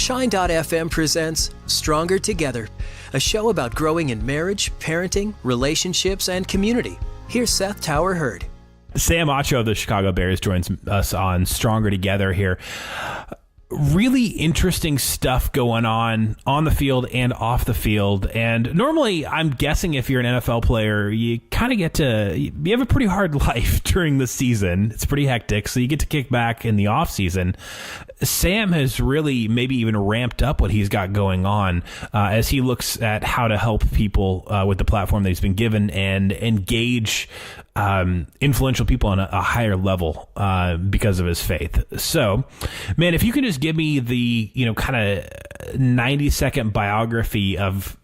Shine.fm presents Stronger Together, a show about growing in marriage, parenting, relationships, and community. Here's Seth Tower Hurd. Sam Acho of the Chicago Bears joins us on Stronger Together here. Really interesting stuff going on the field and off the field. And normally, I'm guessing if you're an NFL player, you kind of you have a pretty hard life during the season. It's pretty hectic, so you get to kick back in the off season. Sam has really maybe even ramped up what he's got going on as he looks at how to help people with the platform that he's been given and engage influential people on a higher level because of his faith. So, man, if you can just give me the, kind of 90-second biography of,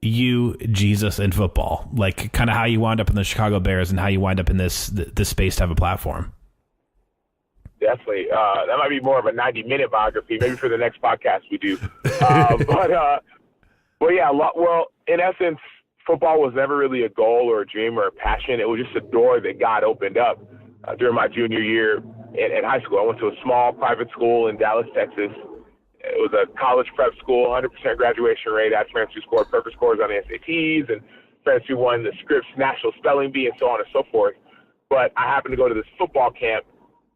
you, Jesus, and football, like kind of how you wound up in the Chicago Bears and how you wind up in this space to have a platform. Definitely. That might be more of a 90-minute biography, maybe for the next podcast we do. But yeah, well, in essence, football was never really a goal or a dream or a passion. It was just a door that God opened up during my junior year in high school. I went to a small private school in Dallas, Texas. It was a college prep school, 100% graduation rate. I had friends who scored perfect scores on the SATs and friends who won the Scripps National Spelling Bee and so on and so forth. But I happened to go to this football camp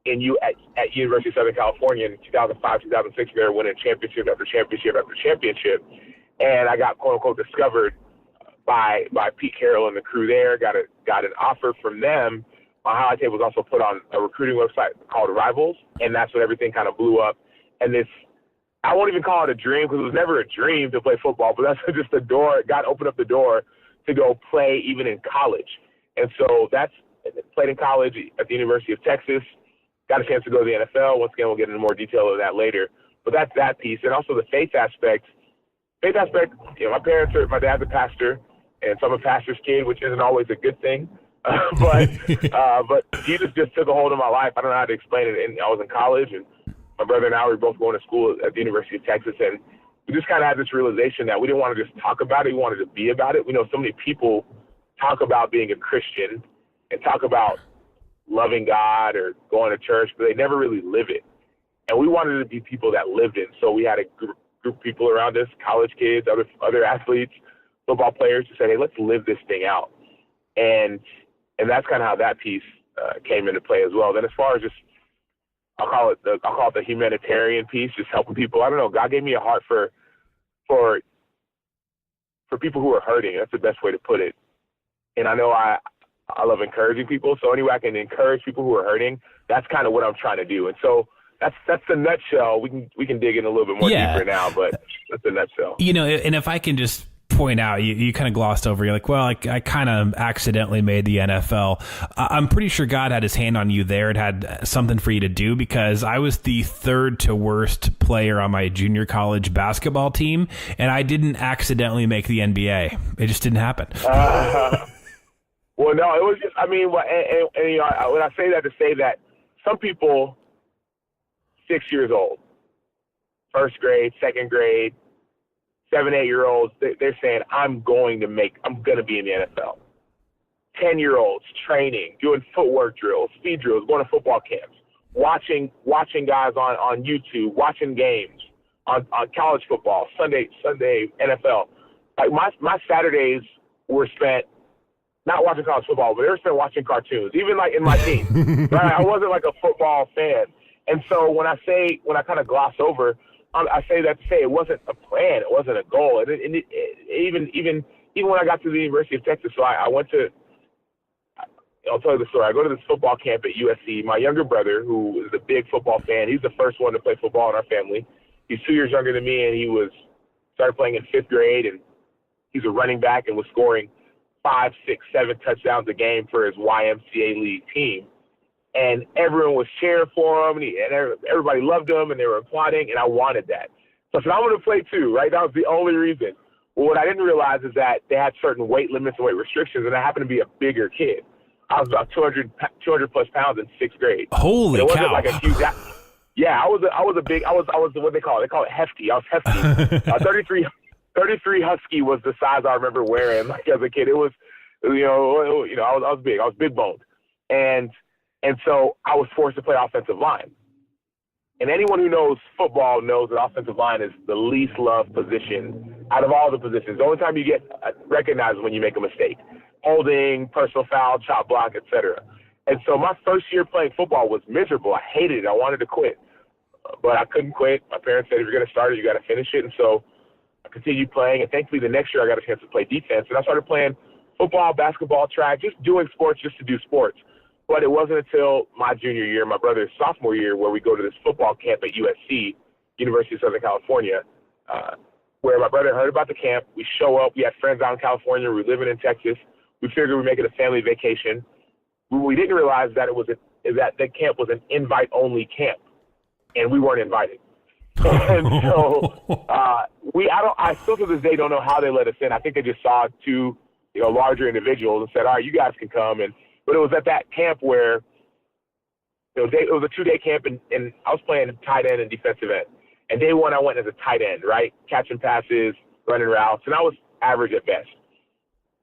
at University of Southern California in 2005, 2006. They were winning championship after championship after championship. And I got, quote unquote, discovered by Pete Carroll and the crew there, got an offer from them. My highlight tape was also put on a recruiting website called Rivals, and that's when everything kind of blew up. And this, I won't even call it a dream because it was never a dream to play football, but that's just the door. God opened up the door to go play even in college. And so that's played in college at the University of Texas, got a chance to go to the NFL. Once again, we'll get into more detail of that later. But that's that piece. And also the faith aspect, my dad's a pastor, and so I'm a pastor's kid, which isn't always a good thing. But Jesus just took a hold of my life. I don't know how to explain it. And I was in college, and my brother and I were both going to school at the University of Texas, and we just kind of had this realization that we didn't want to just talk about it. We wanted to be about it. We know so many people talk about being a Christian and talk about loving God or going to church, but they never really live it. And we wanted to be people that lived it. So we had a group of people around us, college kids, other athletes, football players, to say, hey, let's live this thing out. And that's kind of how that piece came into play as well. Then as far as just, I'll call it the humanitarian piece, just helping people. I don't know. God gave me a heart for people who are hurting. That's the best way to put it. And I know I love encouraging people. So any way I can encourage people who are hurting, that's kind of what I'm trying to do. And so that's the nutshell. We can dig in a little bit more deeper now, but that's the nutshell. And if I can just point out, you kind of glossed over. You're like, well, I kind of accidentally made the NFL. I'm pretty sure God had his hand on you there. It had something for you to do, because I was the third to worst player on my junior college basketball team, and I didn't accidentally make the NBA. It just didn't happen. Well, no, it was just, when I say that to say that some people, 6 years old, first grade, second grade, 7, 8-year-olds, they're saying, I'm going to be in the NFL. 10-year-olds training, doing footwork drills, speed drills, going to football camps, watching guys on YouTube, watching games on college football, Sunday NFL. Like my Saturdays were spent not watching college football, but they were spent watching cartoons, even like in my team. Right? I wasn't like a football fan. And so when I kind of gloss over, I say that to say it wasn't a plan, it wasn't a goal. And even when I got to the University of Texas, so I'll tell you the story. I go to this football camp at USC. My younger brother, who is a big football fan, he's the first one to play football in our family. He's 2 years younger than me, and he started playing in 5th grade, and he's a running back and was scoring 5, 6, 7 touchdowns a game for his YMCA league team. And everyone was cheering for him, and everybody loved him, and they were applauding, and I wanted that. So I said, I'm going to play too, right? That was the only reason. Well, what I didn't realize is that they had certain weight limits and weight restrictions, and I happened to be a bigger kid. I was about 200-plus pounds in 6th grade. Holy cow. It wasn't like a huge yeah, I was what they call it. They call it hefty. I was hefty. 33 Husky was the size I remember wearing like as a kid. It was, I was big. I was big boned. And so I was forced to play offensive line. And anyone who knows football knows that offensive line is the least loved position out of all the positions. The only time you get recognized is when you make a mistake. Holding, personal foul, chop block, etc. And so my first year playing football was miserable. I hated it. I wanted to quit. But I couldn't quit. My parents said, if you're going to start it, you got to finish it. And so I continued playing. And thankfully, the next year I got a chance to play defense. And I started playing football, basketball, track, just doing sports just to do sports. But it wasn't until my junior year, my brother's sophomore year, where we go to this football camp at USC, University of Southern California, where my brother heard about the camp. We show up. We had friends out in California. We were living in Texas. We figured we'd make it a family vacation. We didn't realize that that the camp was an invite-only camp, and we weren't invited. And so I still to this day don't know how they let us in. I think they just saw two larger individuals and said, all right, you guys can come. But it was at that camp where it was a 2-day camp, and I was playing tight end and defensive end. And day one, I went as a tight end, right, catching passes, running routes, and I was average at best.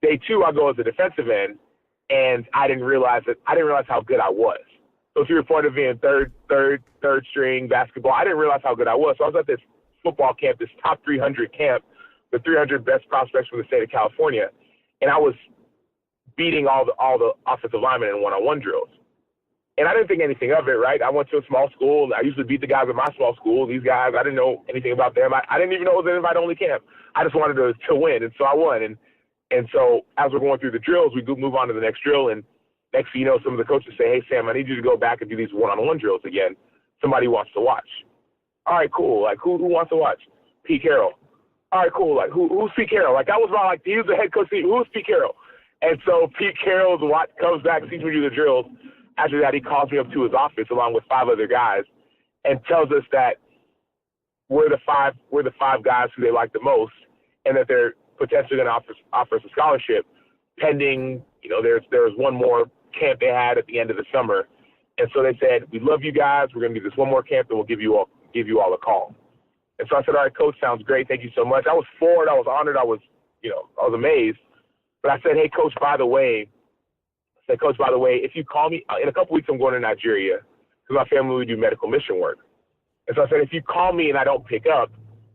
Day two, I go as a defensive end, and I didn't realize how good I was. So to your point of being third string basketball, I didn't realize how good I was. So I was at this football camp, this top 300 camp, the 300 best prospects from the state of California, and I was beating all the offensive linemen in one-on-one drills. And I didn't think anything of it, right? I went to a small school. I usually beat the guys at my small school. These guys, I didn't know anything about them. I didn't even know it was an invite-only camp. I just wanted to win, and so I won. And so as we're going through the drills, we move on to the next drill, and next thing you know, some of the coaches say, hey, Sam, I need you to go back and do these one-on-one drills again. Somebody wants to watch. All right, cool. Like, who wants to watch? Pete Carroll. All right, cool. Like, who's Pete Carroll? Like, that was my, he was the head coach. Who's Pete Carroll? And so Pete Carroll comes back and sees me do the drills. After that, he calls me up to his office along with 5 other guys and tells us that we're the five guys who they like the most, and that they're potentially going to offer us a scholarship pending. There was one more camp they had at the end of the summer, and so they said, we love you guys. We're going to do this one more camp, and we'll give you all a call. And so I said, all right, coach, sounds great. Thank you so much. I was floored. I was honored. I was amazed. But I said, hey, coach, by the way, if you call me in a couple weeks, I'm going to Nigeria because my family would do medical mission work. And so I said, if you call me and I don't pick up,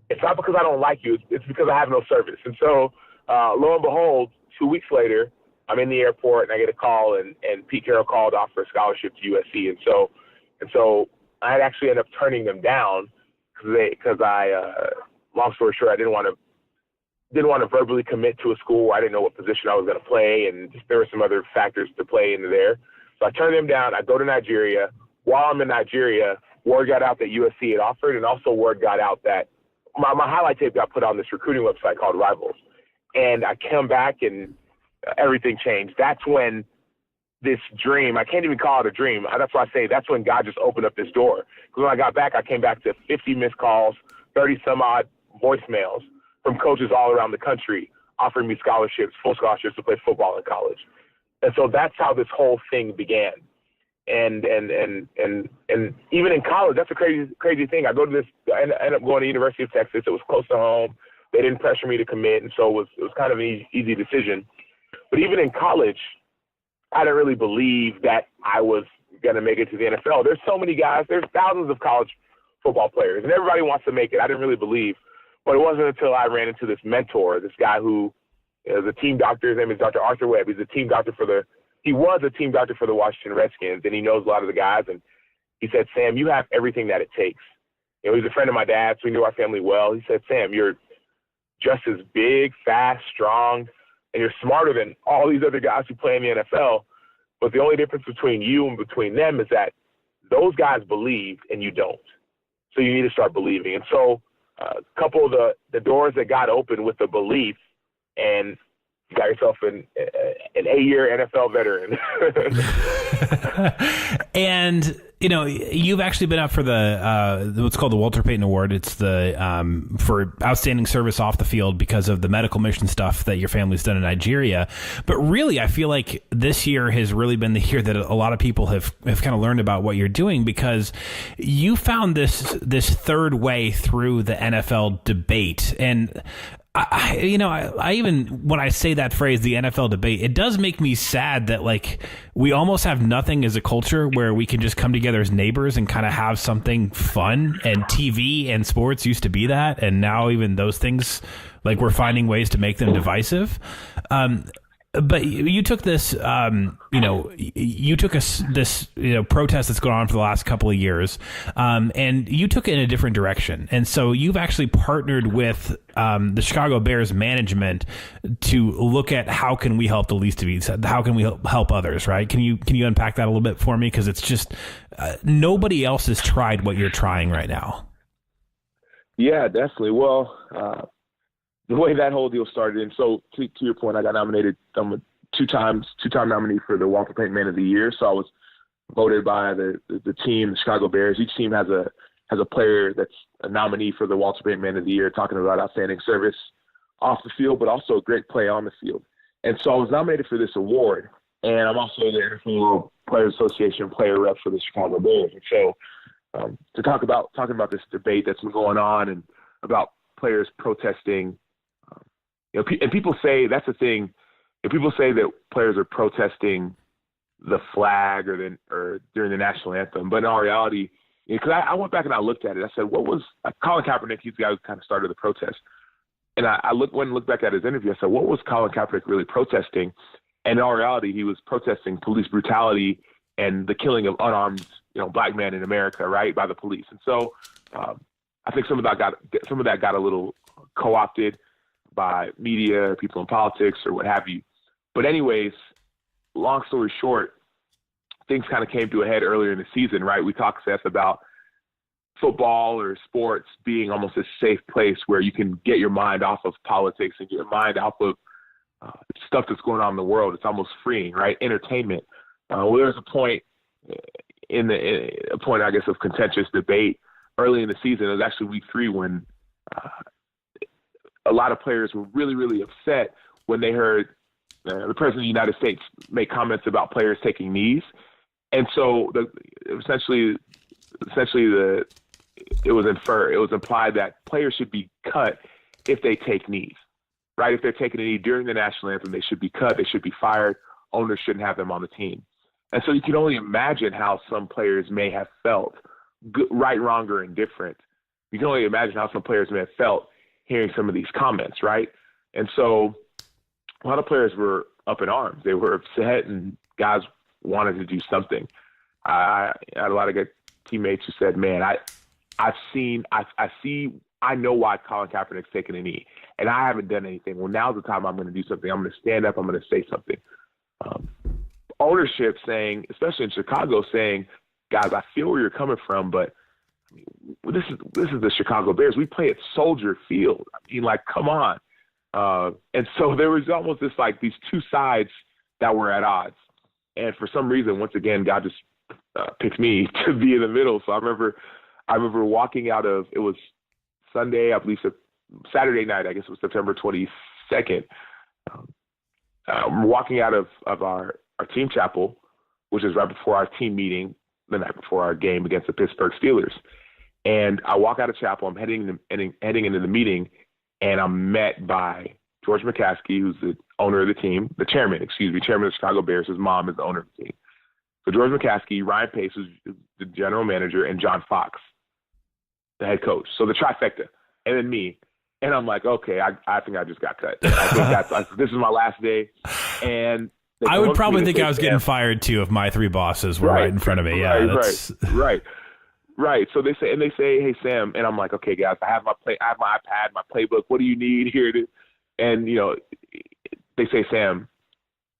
it's not because I don't like you. It's because I have no service. And so lo and behold, 2 weeks later, I'm in the airport and I get a call, and Pete Carroll called to offer a scholarship to USC. And so I actually ended up turning them down because long story short, I didn't want to verbally commit to a school where I didn't know what position I was going to play, and there were some other factors to play into there. So I turned them down. I go to Nigeria. While I'm in Nigeria, word got out that USC had offered, and also word got out that my highlight tape got put on this recruiting website called Rivals. And I come back, and everything changed. That's when this dream, I can't even call it a dream. That's why I say that's when God just opened up this door. Because when I got back, I came back to 50 missed calls, 30-some-odd voicemails from coaches all around the country offering me scholarships, full scholarships to play football in college. And so that's how this whole thing began. And even in college, that's a crazy thing. I ended up going to University of Texas. It was close to home. They didn't pressure me to commit, and so it was kind of an easy decision. But even in college, I didn't really believe that I was going to make it to the NFL. There's so many guys. There's thousands of college football players, and everybody wants to make it. I didn't really believe. But it wasn't until I ran into this mentor, this guy who is a team doctor. His name is Dr. Arthur Webb. He was a team doctor for the Washington Redskins, and he knows a lot of the guys. And he said, Sam, you have everything that it takes. He's a friend of my dad's. We knew our family well. He said, Sam, you're just as big, fast, strong, and you're smarter than all these other guys who play in the NFL. But the only difference between you and between them is that those guys believe and you don't. So you need to start believing. And so a couple of the doors that got open with the belief, and you got yourself an 8-year NFL veteran. And you've actually been up for the what's called the Walter Payton Award. It's the for outstanding service off the field because of the medical mission stuff that your family's done in Nigeria. But really, I feel like this year has really been the year that a lot of people have kind of learned about what you're doing, because you found this third way through the NFL debate. And I even, when I say that phrase, the NFL debate, it does make me sad that like we almost have nothing as a culture where we can just come together as neighbors and kind of have something fun. And TV and sports used to be that, and now even those things, like we're finding ways to make them divisive. But you took this, this protest that's going on for the last couple of years, and you took it in a different direction. And so you've actually partnered with the Chicago Bears management to look at how can we help the least of these, how can we help others, right? Can you unpack that a little bit for me? Because it's just nobody else has tried what you're trying right now. Yeah, definitely. Well, the way that whole deal started, and so to your point, I got nominated. I'm a two-time nominee for the Walter Payton Man of the Year. So I was voted by the team, the Chicago Bears. Each team has a player that's a nominee for the Walter Payton Man of the Year, talking about outstanding service off the field, but also great play on the field. And so I was nominated for this award, and I'm also the NFL Players Association player rep for the Chicago Bears. And so to talking about this debate that's been going on and about players protesting. And people say that's the thing. If people say that players are protesting the flag or during the national anthem, but in all reality, because I went back and I looked at it, I said, what was Colin Kaepernick? He's the guy who kind of started the protest, and I went and looked back at his interview. I said, what was Colin Kaepernick really protesting? And in all reality, he was protesting police brutality and the killing of unarmed, black men in America, right, by the police. And so I think some of that got a little co-opted by media, people in politics, or what have you. But anyways, long story short, things kind of came to a head earlier in the season, right? We talked, Seth, about football or sports being almost a safe place where you can get your mind off of politics and get your mind off of stuff that's going on in the world. It's almost freeing, right? Entertainment. Well, there's a point I guess, of contentious debate early in the season. It was actually week 3 when a lot of players were really, really upset when they heard the President of the United States make comments about players taking knees. And so essentially it was implied that players should be cut if they take knees, right? If they're taking a knee during the national anthem, they should be cut. They should be fired. Owners shouldn't have them on the team. And so you can only imagine how some players may have felt, right, wrong, or indifferent. You can only imagine how some players may have felt hearing some of these comments, right? And so a lot of players were up in arms. They were upset, and guys wanted to do something. I had a lot of good teammates who said, man, I know why Colin Kaepernick's taking a knee, and I haven't done anything. Well, now's the time I'm going to do something. I'm going to stand up. I'm going to say something. Ownership saying, especially in Chicago, saying, guys, I feel where you're coming from, but this is the Chicago Bears. We play at Soldier Field. I mean, like, come on. And so there was almost these two sides that were at odds. And for some reason, once again, God just picked me to be in the middle. So I remember walking out of, it was Sunday, I believe Saturday night, I guess it was September 22nd. Walking out of our team chapel, which is right before our team meeting the night before our game against the Pittsburgh Steelers. And I walk out of chapel, I'm heading into the meeting, and I'm met by George McCaskey, who's the owner of the team, chairman of the Chicago Bears. His mom is the owner of the team. So George McCaskey, Ryan Pace, who's the general manager, and John Fox, the head coach. So the trifecta, and then me. And I'm like, okay, I think I just got cut. I think this is my last day. And I would probably think I was getting fired too if my 3 bosses were right in front of me. Yeah, right. So they say, hey, Sam, and I'm like, okay, guys, I have my iPad, my playbook. What do you need here? And they say, Sam,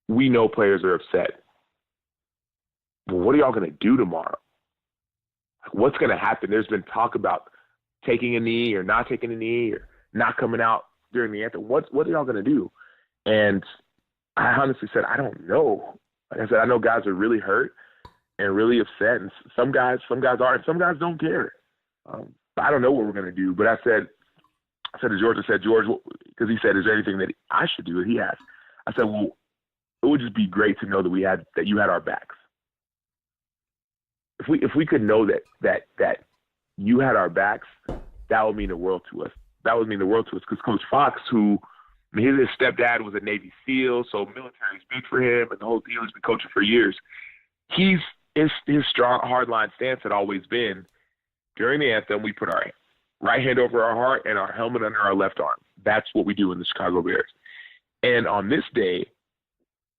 we know players are upset. Well, what are y'all going to do tomorrow? Like, what's going to happen? There's been talk about taking a knee or not taking a knee or not coming out during the anthem. What are y'all going to do? And I honestly said, I don't know. Like I said, I know guys are really hurt and really upset, and some guys are, and some guys don't care. I don't know what we're going to do. But I said to George, George, because he said, is there anything that I should do that he asked? I said, well, it would just be great to know that you had our backs. If we could know that you had our backs, that would mean the world to us. that would mean the world to us, because Coach Fox, who, I mean, his stepdad was a Navy SEAL, so military is big for him, and the whole deal. He's been coaching for years. His strong, hardline stance had always been, during the anthem, we put our right hand over our heart and our helmet under our left arm. That's what we do in the Chicago Bears. And on this day,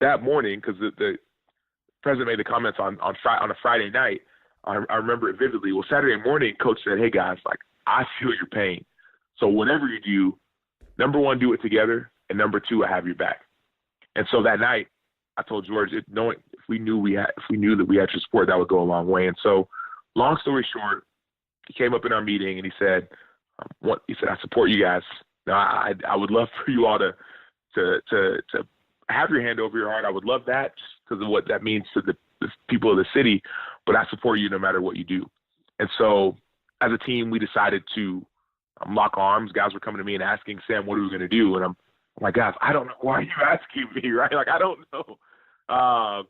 that morning, because the president made the comments on a Friday night, I remember it vividly. Well, Saturday morning, Coach said, hey, guys, like, I feel your pain. So whatever you do, number one, do it together, and number two, I have your back. And so that night, I told George, if we knew that we had your support, that would go a long way. And so, long story short, he came up in our meeting and he said, I support you guys. Now, I would love for you all to have your hand over your heart. I would love that just because of what that means to the people of the city, but I support you no matter what you do. And so, as a team, we decided to lock arms. Guys were coming to me and asking, Sam, what are we going to do? And I'm like, guys, I don't know. Why are you asking me, right? Like, I don't know.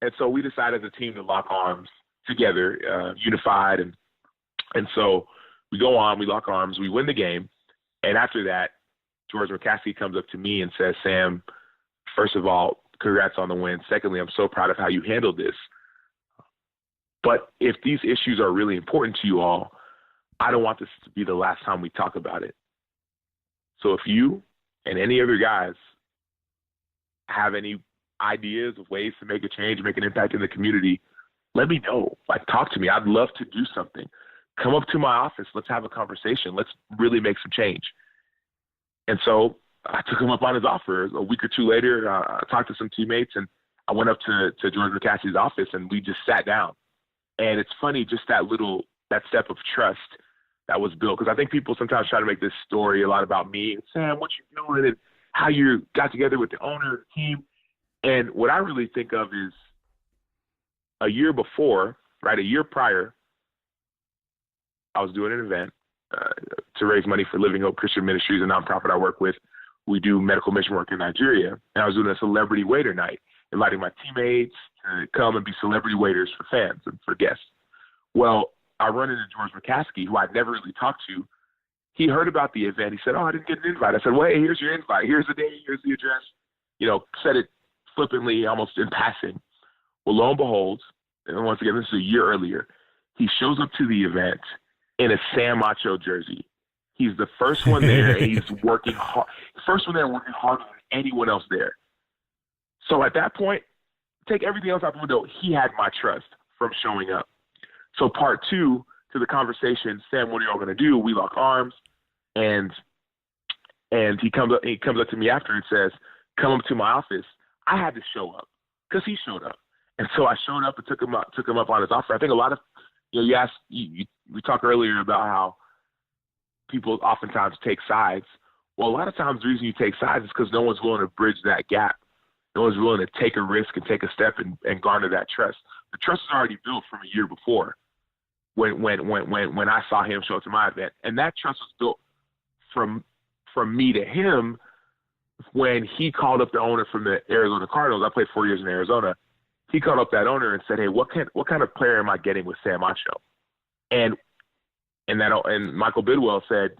And so we decided as a team to lock arms together, unified. And so we go on, we lock arms, we win the game. And after that, George McCaskey comes up to me and says, Sam, first of all, congrats on the win. Secondly, I'm so proud of how you handled this. But if these issues are really important to you all, I don't want this to be the last time we talk about it. So if you and any other guys have any ideas of ways to make a change, make an impact in the community, let me know. Like, talk to me. I'd love to do something. Come up to my office. Let's have a conversation. Let's really make some change. And so I took him up on his offer. A week or two later, I talked to some teammates, and I went up to George McCaskey's office, and we just sat down. And it's funny, just that step of trust that was built. Because I think people sometimes try to make this story a lot about me and Sam, what you doing, and how you got together with the owner, the team. And what I really think of is a year prior, I was doing an event to raise money for Living Hope Christian Ministries, a nonprofit I work with. We do medical mission work in Nigeria. And I was doing a celebrity waiter night, inviting my teammates to come and be celebrity waiters for fans and for guests. Well, I run into George McCaskey, who I'd never really talked to. He heard about the event. He said, I didn't get an invite. I said, well, hey, here's your invite. Here's the day. Here's the address. Said it flippantly, almost in passing. Well, lo and behold, and once again, this is a year earlier, he shows up to the event in a Sam Macho jersey. He's the first one there, and he's working hard. First one there, working harder than anyone else there. So at that point, take everything else out the window. He had my trust from showing up. So part two to the conversation, Sam, what are y'all going to do? We lock arms, and he comes up to me after and says, come up to my office. I had to show up because he showed up. And so I showed up and took him up on his offer. I think a lot of, we talked earlier about how people oftentimes take sides. Well, a lot of times the reason you take sides is because no one's willing to bridge that gap. No one's willing to take a risk and take a step and garner that trust. The trust is already built from a year before when I saw him show up to my event. And that trust was built from me to him when he called up the owner from the Arizona Cardinals. I played 4 years in Arizona. He called up that owner and said, hey, what kind of player am I getting with Sam Macho? And Michael Bidwell said,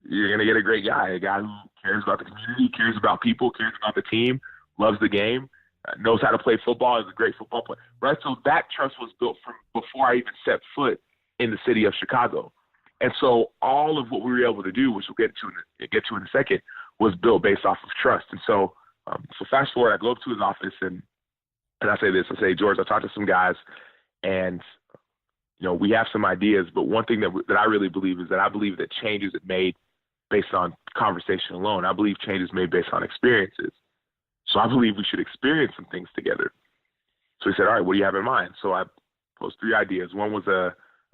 you're going to get a great guy, a guy who cares about the community, cares about people, cares about the team, loves the game, knows how to play football, is a great football player, right? So that trust was built from before I even set foot in the city of Chicago. And so all of what we were able to do, which we'll get to in a second, was built based off of trust. And so fast forward, I go up to his office and I say this, I say, George, I talked to some guys and, we have some ideas, but one thing that I really believe is that I believe that change isn't made based on conversation alone. I believe change is made based on experiences. So I believe we should experience some things together. So he said, all right, what do you have in mind? So I posed 3 ideas. One was a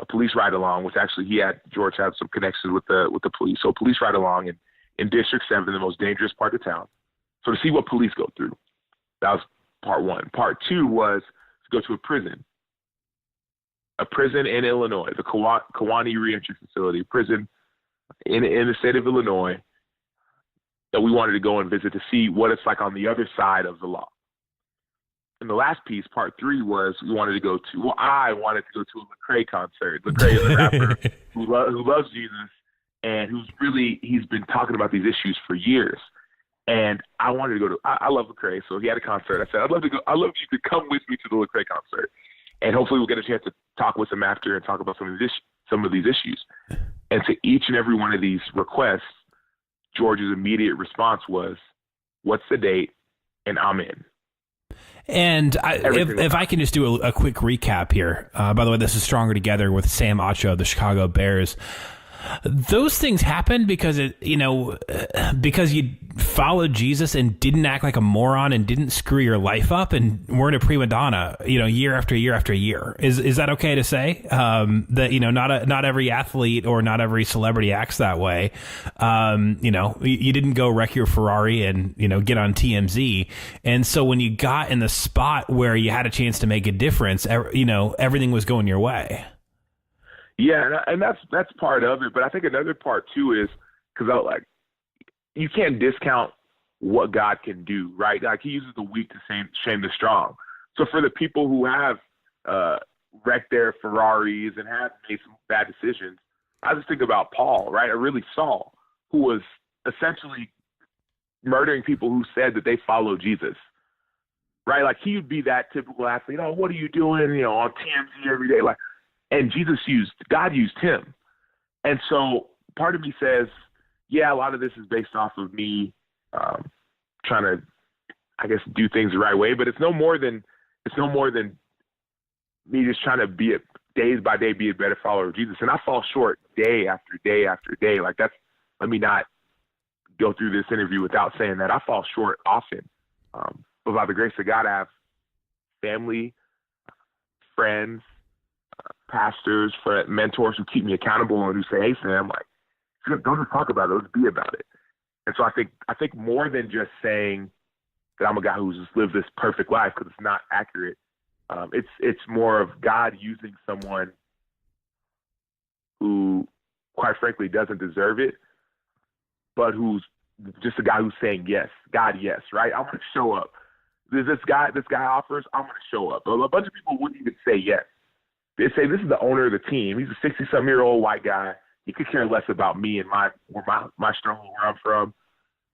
police ride-along, which actually George had some connections with the police. So police ride-along in District 7, the most dangerous part of town. So to see what police go through. That was part 1. Part 2 was to go to a prison in Illinois, the Kewanee Reentry Facility, prison in the state of Illinois, that we wanted to go and visit to see what it's like on the other side of the law. And the last piece, part 3, was I wanted to go to a Lecrae concert. Lecrae is a rapper who loves Jesus, and he's been talking about these issues for years. And I wanted to go to, I love Lecrae, so he had a concert. I said, I'd love if you could come with me to the Lecrae concert. And hopefully we'll get a chance to talk with him after and talk about some of these issues. And to each and every one of these requests, George's immediate response was, what's the date? And I'm in. And if I can just do a quick recap here. By the way, this is Stronger Together with Sam Acho of the Chicago Bears. Those things happen because because you followed Jesus and didn't act like a moron and didn't screw your life up and weren't a prima donna, year after year after year. Is that okay to say? That, not every athlete or not every celebrity acts that way. You didn't go wreck your Ferrari and, get on TMZ. And so when you got in the spot where you had a chance to make a difference, everything was going your way. Yeah, and that's part of it. But I think another part too is because you can't discount what God can do, right? Like he uses the weak to shame the strong. So for the people who have wrecked their Ferraris and have made some bad decisions, I just think about Paul, right? Or really Saul, who was essentially murdering people who said that they followed Jesus, right? Like he would be that typical athlete. Oh, what are you doing? On TMZ every day, like. And God used him. And so part of me says, yeah, a lot of this is based off of me trying to, I guess, do things the right way. But it's no more than me just trying to days by day be a better follower of Jesus. And I fall short day after day after day. Like let me not go through this interview without saying that I fall short often. But by the grace of God, I have family, friends, pastors, mentors who keep me accountable and who say, hey, Sam, don't just talk about it, let's be about it. And so I think more than just saying that I'm a guy who's just lived this perfect life, because it's not accurate. It's more of God using someone who, quite frankly, doesn't deserve it, but who's just a guy who's saying yes, God, yes, right? I'm going to show up. This guy offers, I'm going to show up. A bunch of people wouldn't even say yes. They say, this is the owner of the team. He's a 60-something-year-old white guy. He could care less about me and my struggle, where I'm from.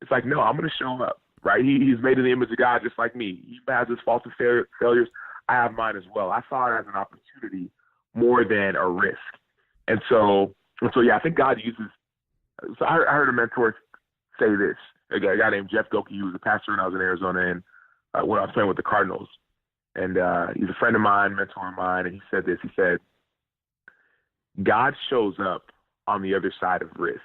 It's like, no, I'm going to show up, right? He's made in the image of God just like me. He has his faults and failures. I have mine as well. I saw it as an opportunity more than a risk. And so yeah, I think God uses – so I heard a mentor say this, a guy named Jeff Goki, who was a pastor when I was in Arizona and when I was playing with the Cardinals. And he's a friend of mine, mentor of mine, and he said this. He said, God shows up on the other side of risk.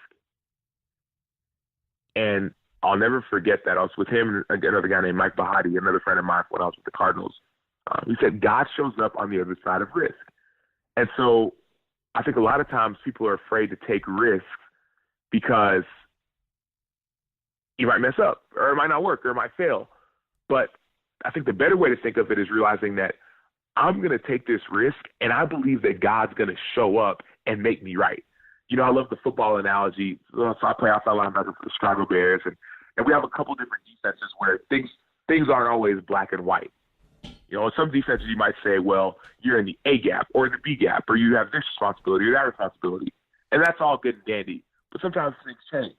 And I'll never forget that. I was with him and another guy named Mike Bahati, another friend of mine when I was with the Cardinals. He said, God shows up on the other side of risk. And so I think a lot of times people are afraid to take risks because you might mess up, or it might not work, or it might fail. But I think the better way to think of it is realizing that I'm going to take this risk, and I believe that God's going to show up and make me right. I love the football analogy. So I play outside linebacker for the Chicago Bears, and we have a couple different defenses where things aren't always black and white. In some defenses you might say, well, you're in the A gap or in the B gap, or you have this responsibility or that responsibility, and that's all good and dandy. But sometimes things change.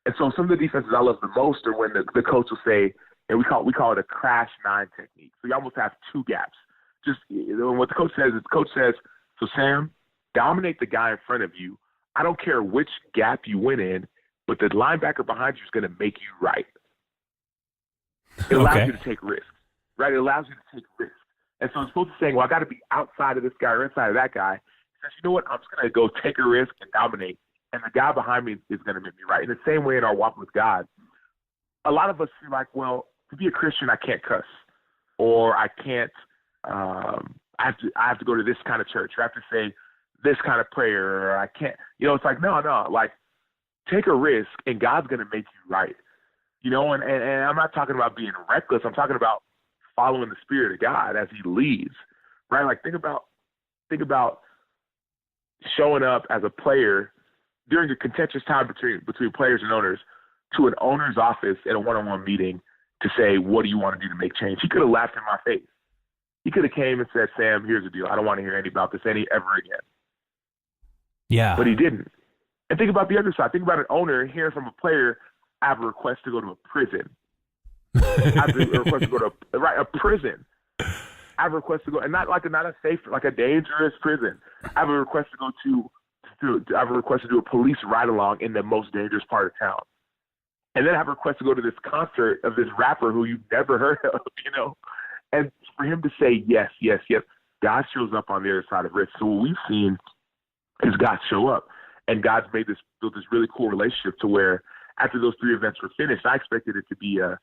And so some of the defenses I love the most are when the coach will say, and we call it a crash 9 technique. So you almost have 2 gaps. Just what the coach says, so Sam, dominate the guy in front of you. I don't care which gap you went in, but the linebacker behind you is going to make you right. It allows you to take risks, right? It allows you to take risks. And so as opposed to saying, well, I got to be outside of this guy or inside of that guy, he says, you know what? I'm just going to go take a risk and dominate, and the guy behind me is going to make me right. In the same way in our walk with God, a lot of us feel like, well, to be a Christian, I can't cuss, or I can't. I have to go to this kind of church, or I have to say this kind of prayer, or I can't. It's like no. Like, take a risk, and God's going to make you right. And I'm not talking about being reckless. I'm talking about following the Spirit of God as He leads, right? Like, think about showing up as a player during a contentious time between players and owners to an owner's office at a one-on-one meeting to say, what do you want to do to make change? He could have laughed in my face. He could have came and said, Sam, here's the deal. I don't want to hear anything about this ever again. Yeah. But he didn't. And think about the other side. Think about an owner hearing from a player, I have a request to go to a prison. I have a request to go to a prison. I have a request to go, and not a safe, like a dangerous prison. I have a request to go I have a request to do a police ride along in the most dangerous part of town. And then I have a request to go to this concert of this rapper who you've never heard of, And for him to say yes, yes, yes, God shows up on the other side of risk. So what we've seen is God show up. And God's built this really cool relationship to where after those 3 events were finished, I expected it to be a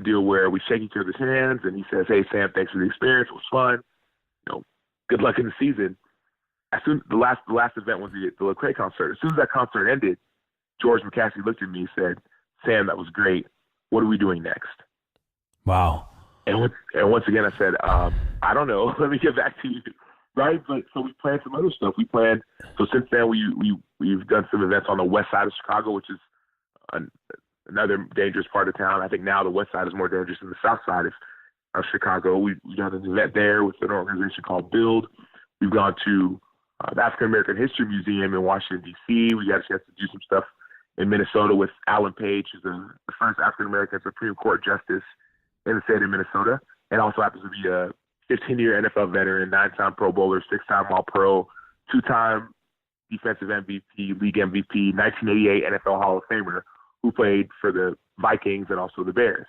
deal where we shake each other's hands and he says, hey, Sam, thanks for the experience. It was fun. Good luck in the season. As soon the last event was the Lecrae concert. As soon as that concert ended, George McCaskey looked at me and said, Sam, that was great. What are we doing next? Wow. And once again, I said, I don't know. Let me get back to you. Right? But so we planned some other stuff. So since then, we've done some events on the west side of Chicago, which is another dangerous part of town. I think now the west side is more dangerous than the south side of Chicago. We've done an event there with an organization called Build. We've gone to the African American History Museum in Washington, D.C. We got a chance to do some stuff in Minnesota with Alan Page, who's the first African American Supreme Court justice in the state of Minnesota, and also happens to be a 15-year NFL veteran, 9-time Pro Bowler, 6-time All-Pro, 2-time defensive MVP, league MVP, 1988 NFL Hall of Famer, who played for the Vikings and also the Bears.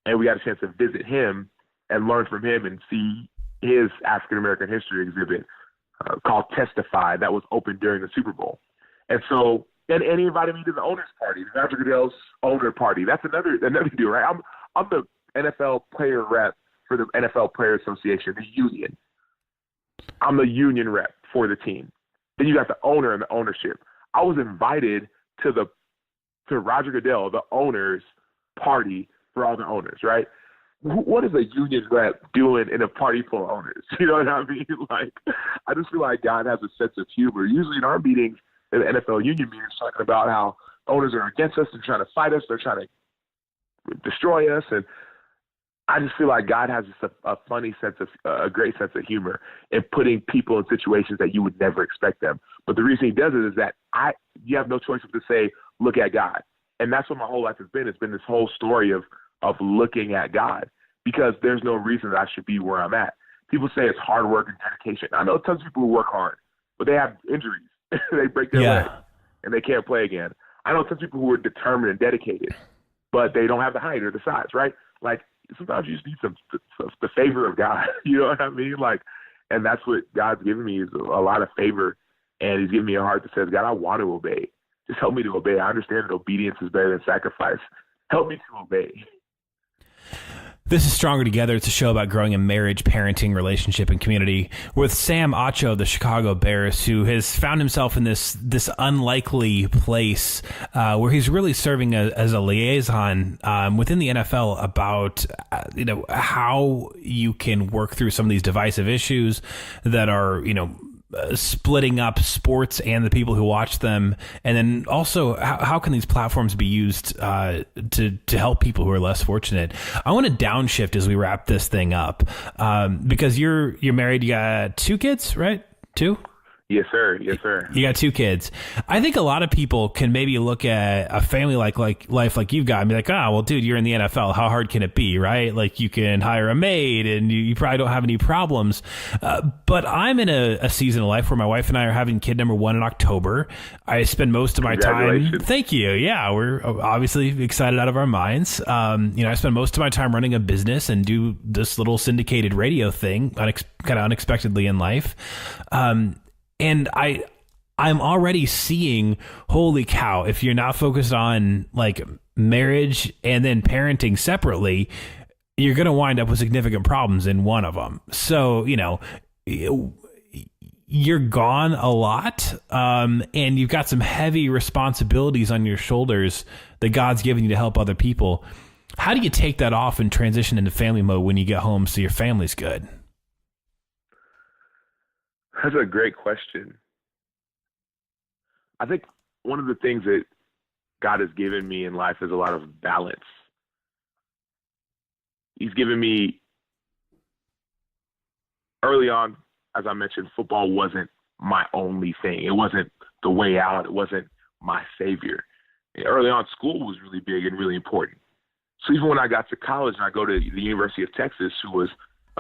And we got a chance to visit him and learn from him and see his African American history exhibit called Testify that was open during the Super Bowl. And so, and he invited me to the owner's party, the Roger Goodell's owner party. That's another deal, right? I'm the NFL player rep for the NFL Player Association, the union. I'm the union rep for the team. Then you got the owner and the ownership. I was invited to Roger Goodell, the owner's party for all the owners, right? What is a union rep doing in a party full of owners? You know what I mean? Like, I just feel like God has a sense of humor. Usually in our meetings, in the NFL union meetings, talking about how owners are against us and trying to fight us, they're trying to destroy us, and I just feel like God has a funny sense of a great sense of humor in putting people in situations that you would never expect them. But the reason he does it is that you have no choice but to say, look at God. And that's what my whole life has been. It's been this whole story of looking at God, because there's no reason that I should be where I'm at. People say it's hard work and dedication. I know tons of people who work hard, but they have injuries. They break their leg and they can't play again. I know tons of people who are determined and dedicated, but they don't have the height or the size, right? Like, sometimes you just need the favor of God. You know what I mean? Like, and that's what God's given me, is a lot of favor. And he's given me a heart that says, God, I want to obey. Just help me to obey. I understand that obedience is better than sacrifice. Help me to obey. This is Stronger Together. It's a show about growing a marriage, parenting, relationship, and community with Sam Acho of the Chicago Bears, who has found himself in this unlikely place where he's really serving as a liaison within the NFL about how you can work through some of these divisive issues that are splitting up sports and the people who watch them, and then also how can these platforms be used to help people who are less fortunate. I want to downshift as we wrap this thing up because you're married. You got 2 kids, right? 2? Yes, sir. Yes, sir. You got 2 kids. I think a lot of people can maybe look at a family like life like you've got and be like, well, dude, you're in the NFL. How hard can it be, right? Like, you can hire a maid and you probably don't have any problems. But I'm in a season of life where my wife and I are having kid number 1 in October. I spend most of my time. Thank you. Yeah, we're obviously excited out of our minds. I spend most of my time running a business and do this little syndicated radio thing, kind of unexpectedly in life. And I'm already seeing, holy cow, if you're not focused on like marriage and then parenting separately, you're going to wind up with significant problems in one of them. So, you're gone a lot, and you've got some heavy responsibilities on your shoulders that God's given you to help other people. How do you take that off and transition into family mode when you get home so your family's good? That's a great question. I think one of the things that God has given me in life is a lot of balance. He's given me, early on, as I mentioned, football wasn't my only thing. It wasn't the way out. It wasn't my savior. And early on, school was really big and really important. So even when I got to college and I go to the University of Texas, who was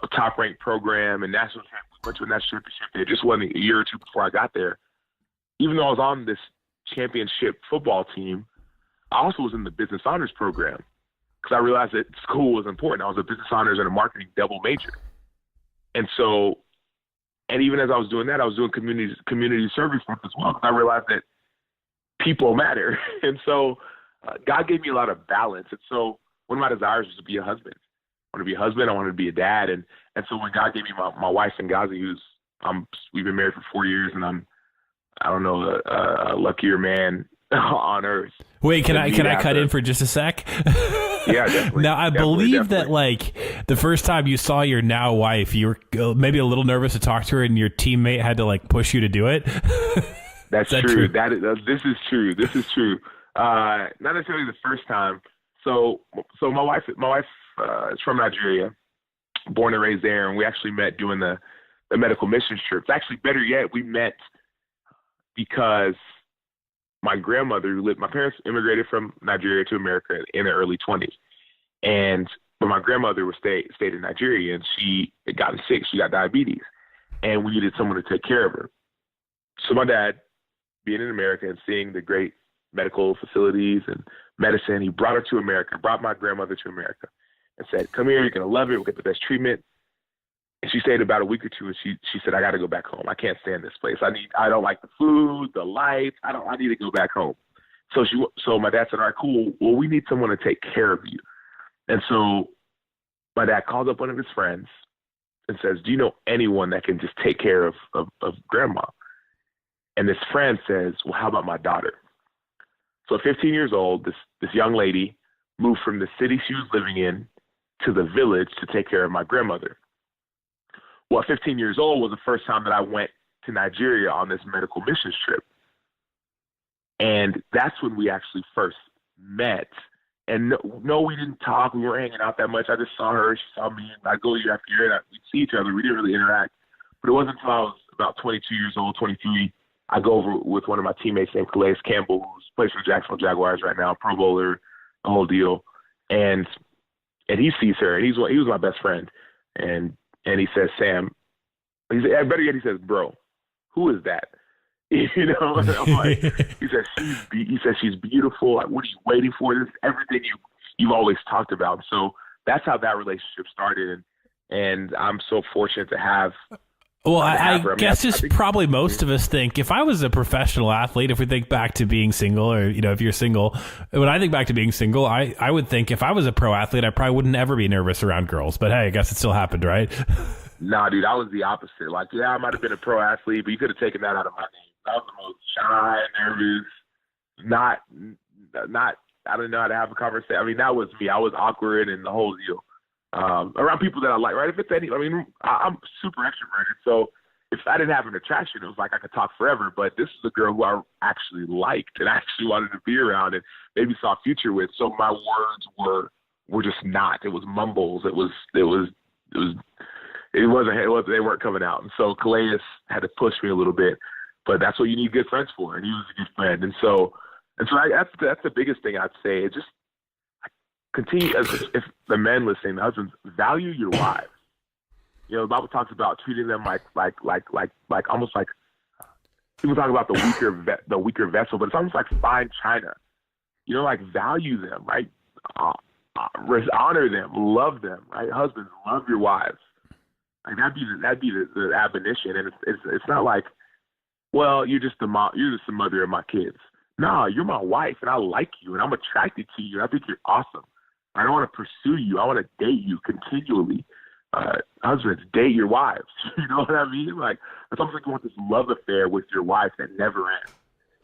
a top-ranked program and national champion, went to a national championship, it just wasn't a year or two before I got there. Even though I was on this championship football team, I also was in the business honors program because I realized that school was important. I was a business honors and a marketing double major. And so, and even as I was doing that, I was doing community service work as well, because I realized that people matter. And so God gave me a lot of balance. And so one of my desires was to be a husband. I want to be a husband. I wanted to be a dad. And so when God gave me my wife, Ngazi, we've been married for 4 years, and I don't know, a luckier man on earth. Wait, can I cut in for just a sec? Yeah, definitely. Now, I believe that, like, the first time you saw your now wife, you were maybe a little nervous to talk to her, and your teammate had to, like, push you to do it. That's true. This is true. This is true. Not necessarily the first time. So my wife is from Nigeria, born and raised there, and we actually met doing the medical missions trips. Actually, better yet, we met because my grandmother my parents immigrated from Nigeria to America in their early 20s. But my grandmother stayed in Nigeria, and she had gotten sick. She got diabetes, and we needed someone to take care of her. So my dad, being in America and seeing the great medical facilities and medicine, he brought my grandmother to America and said, "Come here, you're going to love it. We'll get the best treatment." And she stayed about a week or two, and she said, "I got to go back home. I can't stand this place. I don't like the food, the lights. I need to go back home." So my dad said, "All right, cool. Well, we need someone to take care of you." And so my dad calls up one of his friends and says, "Do you know anyone that can just take care of grandma?" And this friend says, "Well, how about my daughter?" So at 15 years old, this young lady moved from the city she was living in to the village to take care of my grandmother. Well, at 15 years old was the first time that I went to Nigeria on this medical missions trip. And that's when we actually first met. And no, we didn't talk. We weren't hanging out that much. I just saw her. She saw me. And I'd go year after year, and we'd see each other. We didn't really interact. But it wasn't until I was about 22 years old, 23, I go over with one of my teammates named Calais Campbell, who's plays for Jacksonville Jaguars right now, Pro Bowler, the whole deal. And he sees her, and he was my best friend. And he says, "Sam," he says, "Bro, who is that?" You know, and I'm like, he says, "She's beautiful. Like, what are you waiting for? This is everything you've always talked about." So that's how that relationship started, and I'm so fortunate to have. Well, I guess just probably most of us think, if I was a professional athlete, if we think back to being single, or, you know, if you're single, when I think back to being single, I would think if I was a pro athlete, I probably wouldn't ever be nervous around girls. But hey, I guess it still happened, right? Nah, dude, I was the opposite. Like, yeah, I might have been a pro athlete, but you could have taken that out of my name. I was the most shy, nervous, I didn't know how to have a conversation. I mean, that was me. I was awkward and the whole deal. Around people that I like, right? If it's I'm super extroverted, so if I didn't have an attraction, it was like I could talk forever. But this is a girl who I actually liked and actually wanted to be around and maybe saw a future with. So my words were just not. It was mumbles. They weren't coming out. And so Calais had to push me a little bit. But that's what you need good friends for, and he was a good friend. And so that's the biggest thing I'd say. It just continue, if the men listening, the husbands, value your wives. You know, the Bible talks about treating them like almost like people talk about the weaker vessel, but it's almost like fine china. You know, like value them, right? Honor them, love them, right? Husbands, love your wives. Like that'd be the admonition, and it's not like, well, you're just the mother of my kids. No, you're my wife, and I like you, and I'm attracted to you. I think you're awesome. I don't want to pursue you. I want to date you continually. Husbands, date your wives. You know what I mean? Like, it's almost like you want this love affair with your wife that never ends.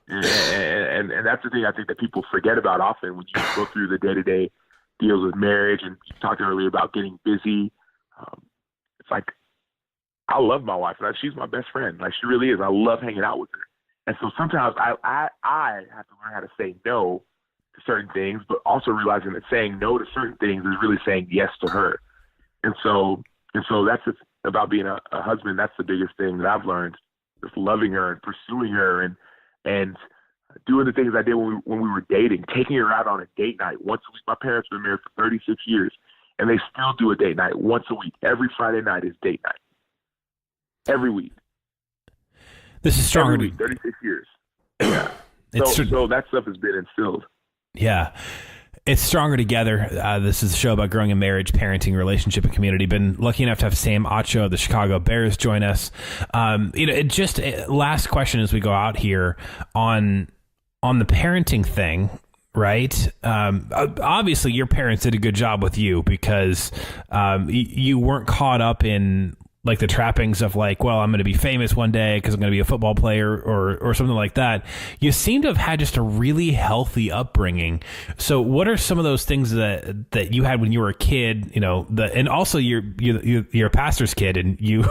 And that's the thing I think that people forget about often when you go through the day-to-day deals with marriage. And you talked earlier about getting busy. It's like, I love my wife. Like, she's my best friend. Like, she really is. I love hanging out with her. And so sometimes I have to learn how to say no to certain things, but also realizing that saying no to certain things is really saying yes to her. And so that's just about being a husband. That's the biggest thing that I've learned, just loving her and pursuing her and doing the things I did when we were dating, taking her out on a date night once a week. My parents have been married for 36 years, and they still do a date night once a week. Every Friday night is date night. Every week. This is stronger. Every week, 36 years. Yeah. So that stuff has been instilled. Yeah. It's Stronger Together. This is a show about growing a marriage, parenting, relationship, and community. Been lucky enough to have Sam Acho of the Chicago Bears join us. Last question as we go out here on the parenting thing, right? Obviously, your parents did a good job with you because you weren't caught up in like the trappings of like, well, I'm going to be famous one day because I'm going to be a football player or something like that. You seem to have had just a really healthy upbringing. So what are some of those things that you had when you were a kid, and also you're a pastor's kid and you,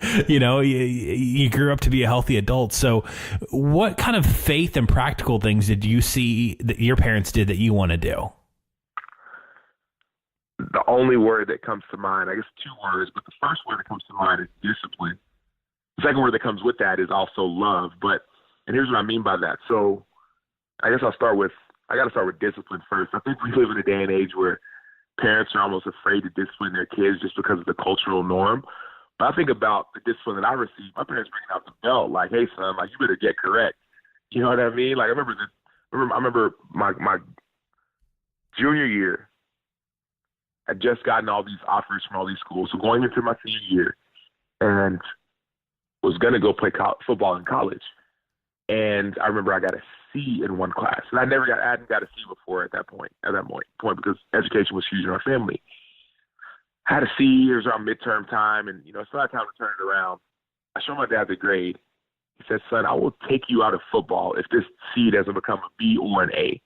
you grew up to be a healthy adult. So what kind of faith and practical things did you see that your parents did that you want to do? The only word that comes to mind, I guess 2 words, but the first word that comes to mind is discipline. The second word that comes with that is also love. And here's what I mean by that. So I guess I got to start with discipline first. I think we live in a day and age where parents are almost afraid to discipline their kids just because of the cultural norm. But I think about the discipline that I received. My parents bringing out the belt, like, hey, son, like, you better get correct. You know what I mean? Like, I remember my junior year, I'd just gotten all these offers from all these schools. So going into my senior year and was going to go play football in college. And I remember I got a C in one class. And I hadn't got a C before at that point because education was huge in our family. I had a C, it was around midterm time, and, still had time to turn it around. I showed my dad the grade. He said, son, I will take you out of football if this C doesn't become a B or an A.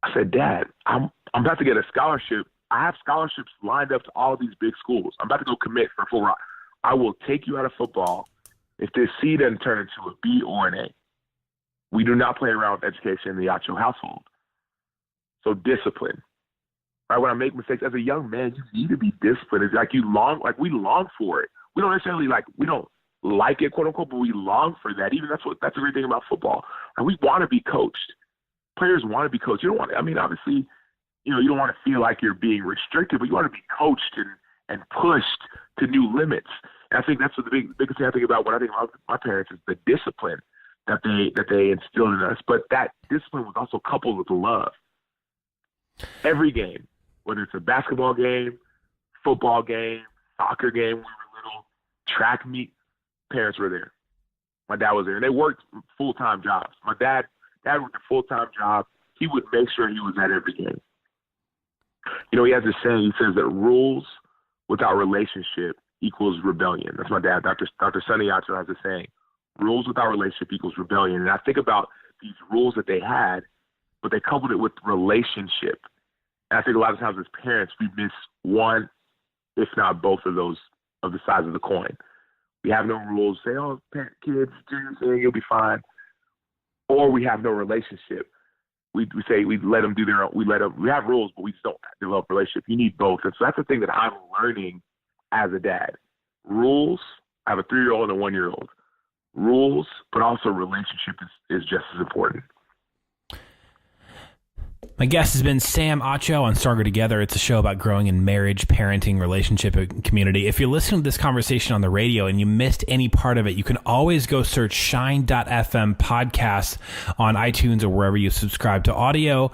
I said, Dad, I'm about to get a scholarship. I have scholarships lined up to all these big schools. I'm about to go commit for full ride. I will take you out of football if this C doesn't turn into a B or an A. We do not play around with education in the Acho household. So discipline. Right? When I make mistakes as a young man, you need to be disciplined. It's like we long for it. We don't necessarily we don't like it, quote unquote, but we long for that. Even that's the great thing about football. And we want to be coached. Players want to be coached. You don't want obviously, you don't want to feel like you're being restricted, but you want to be coached and pushed to new limits. And I think that's what the biggest thing I think about when I think about my parents is the discipline that they instilled in us. But that discipline was also coupled with love. Every game, whether it's a basketball game, football game, soccer game, when we were little, track meet, parents were there. My dad was there, and they worked full-time jobs. My dad worked a full-time job. He would make sure he was at every game. He has this saying. He says that rules without relationship equals rebellion. That's my dad. Dr. Sonny Acho has this saying. Rules without relationship equals rebellion. And I think about these rules that they had, but they coupled it with relationship. And I think a lot of times as parents, we miss one, if not both of those, of the sides of the coin. We have no rules. Say, oh, kids, do your thing, you'll be fine. Or we have no relationship. We say we let them do their own. We have rules, but we just don't develop a relationship. You need both. And so that's the thing that I'm learning as a dad. Rules. I have a 3-year-old and a 1-year-old. Rules, but also relationship is just as important. My guest has been Sam Acho on Stronger Together. It's a show about growing in marriage, parenting, relationship, and community. If you're listening to this conversation on the radio and you missed any part of it, you can always go search Shine.fm podcast on iTunes or wherever you subscribe to audio,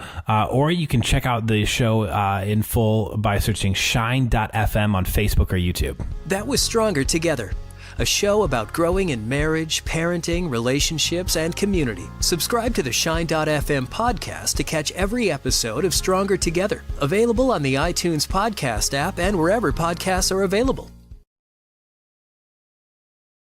or you can check out the show in full by searching Shine.fm on Facebook or YouTube. That was Stronger Together, a show about growing in marriage, parenting, relationships, and community. Subscribe to the Shine.fm podcast to catch every episode of Stronger Together, available on the iTunes podcast app and wherever podcasts are available.